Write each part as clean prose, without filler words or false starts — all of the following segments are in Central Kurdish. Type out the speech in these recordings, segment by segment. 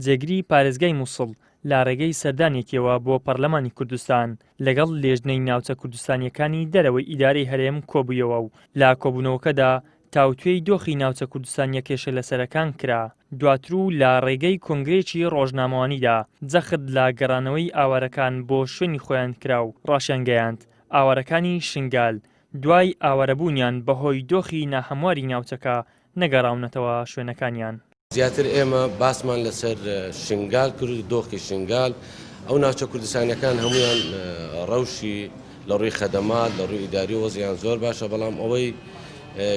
جێگری پارێزگای مووسڵ لە ڕێگەی سەردانێکیەوە بۆ پەرلەمانی کوردستان لەگەڵ لێژنەی ناوچە کوردستانیەکانی دەرەوەی ئیدارەی هەرێم کۆبوویەوە و لا کۆبوونەوەکەدا تاوتوێی دۆخی ناوچە کوردستانیە کێشە لەسەرەکان کرا. دواتر و لە ڕێگەی کۆنگرێکی ڕۆژنامەوانیدا جەخت لە گەڕانەوەی ئاوارەکان بۆ شوێنی خۆیان کرا و ڕاشیانگەیاند ئاوارەکانی شنگال دوای ئاوارەبوونیان بەهۆی دۆخی ناهەمواری ناوچەکە نەگەڕاونەتەوە شوێنەکانیان. زیاتر ئێمە باسمان لەسەر شنگال کرد دۆخی شنگال ئەو ناوچە کوردستانیەکان هەمویان ڕەوشی لە ڕووی خەدەمات لە ڕووی ئیداری وەزیان زۆر باشە بەڵام ئەوەی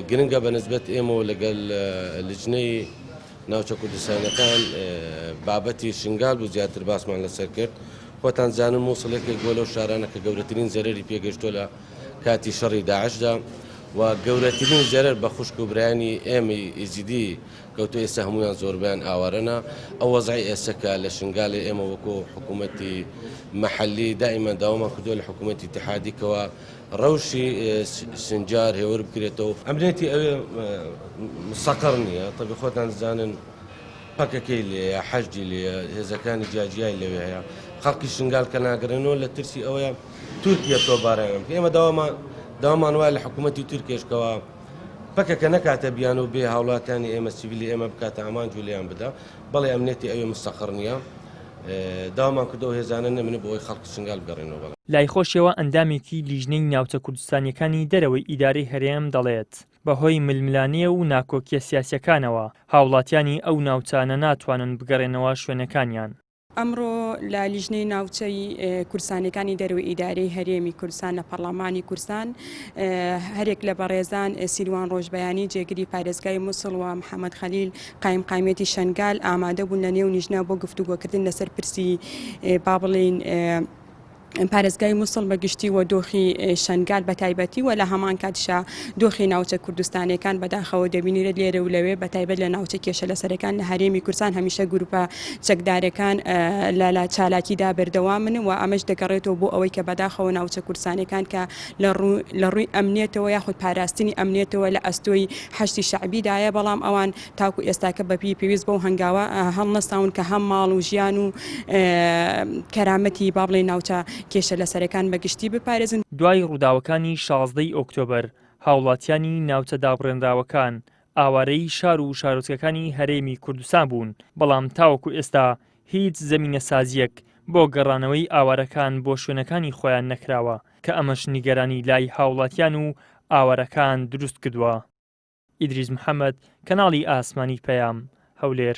گرنگە بەنسبەت ئێمە و لەگەڵ لجنەی ناوچە کوردستانەکان بابەتی شنگال بوو زیاتر باسمان لەسەر کرد. خۆتان زانن مووسڵێکێک بۆ لەو شارانە کە گەورەترین زەرەری پێگەشتۆ لە کاتی شەڕی داعشدا و گەورەترین زەرەر بە خوشک و برایانی ئێمەی ئیزیدی کەوتو ئێستا هەمویان زۆربیان ئاوارەنە. ئەو وەزعی ئێسەکە لە شنگالی ئێمە وەکو حکوومەتی مەحەلی دائیمەن داوامان کردووە لە حکوومەتی اتحادیکەوە ڕەوشی سنجار هێور بکرێتەوە. ئەمنێتی ئەوێ مستەقر نییە تەبی خۆتان زانن پەکەکەی لێیە حەجی لێیە هێزەکانی جاجیای لەوێ هەیە خەڵکی شنگال کە ناگەڕێنەوە لە ترسی ئەوەیە تورکیا تۆ بارایان ئێمە داوامان وایە لە حکوومەتی تورکێشکەوە پەکەکە نەکاتە بیان و بێ هاوڵاتیانی ئێمە سیڤیلی ئێمە بکاتە ئامان جولیان بدا بەڵێ ئەمنێتی ئەوێ مستەقر نییە داوامان کردەوە هێزانە نەمێنێ بۆ ئەوی خەڵکی شنگال بگەڕێنەوە. لای خۆشیەوە ئەندامێکی لیژنەی ناوچە کوردستانیەکانی دەرەوەی ئیدارەی هەرێم دەڵێت بەهۆی ململانیە و ناکۆکیە سیاسیەکانەوە هاوڵاتیانی ئەو ناوچانە ناتوانن بگەڕێنەوە شوێنەکانیان. ئەمڕۆ لە لیژنەی ناوچەی کوردستانەکانی دەروی ئیدارەی هەرێمی کوردستان لە پەرلەمانی کوردستان هەرێک لە بەڕێزان سیروان ڕۆژبەیانی جێگری پارێزگای مووسڵ و محەممەد خەلیل قایمقامێتی شنگال ئامادە بوون لە نێو نیژنە بۆ گفتوگۆکردن لەسەر پرسی با بڵێن پارێزگای مووسڵ بەگشتی و دۆخی شنگال بە تایبەتی و لە هەمان کاتیشا دۆخی ناوچە کوردستانەکان بەداخەوە دەبینیرە لێرە و لەوێ بە تایبەت لە ناوچە کێشە لەسەرەکان لە هەرێمی کوردستان هەمیشە گروپە چەکدارەکان لە چالاکیدا بەردەوامن و ئەمەش دەگەڕێتەوە بۆ ئەوەی کە بەداخەوە ناوچە کوردستانەکان کە لە ڕووی ئەمنیێتەوە یاخود پاراستنی ئەمنیێتەوە لە ئەستۆی حەشتی شەعبیدایە بەڵام ئەوان تاکو ئێستاکە بەپی پێویست بەو هەنگاوە هەڵنەستاون کە هەم ماڵ و ژیان و کەرامەتی با بڵێن ناوچە کێشە لەسەرەکان بەگشتی بپارێزن. دوای ڕووداوەکانی 16 ئۆکتۆبەر هاوڵاتیانی ناوچە دابڕێنراوەکان ئاوارەی شار و شارۆچکەکانی هەرێمی کوردستان بوون بەڵام تاوەکو ئێستا هیچ زەمینە سازیەک بۆ گەڕانەوەی ئاوارەکان بۆ شوێنەکانی خۆیان نەکراوە کە ئەمەش نیگەرانی لای هاوڵاتیان و ئاوارەکان دروست کردووە. ئیدریس محەممەد کەناڵی ئاسمانی پەیام هەولێر.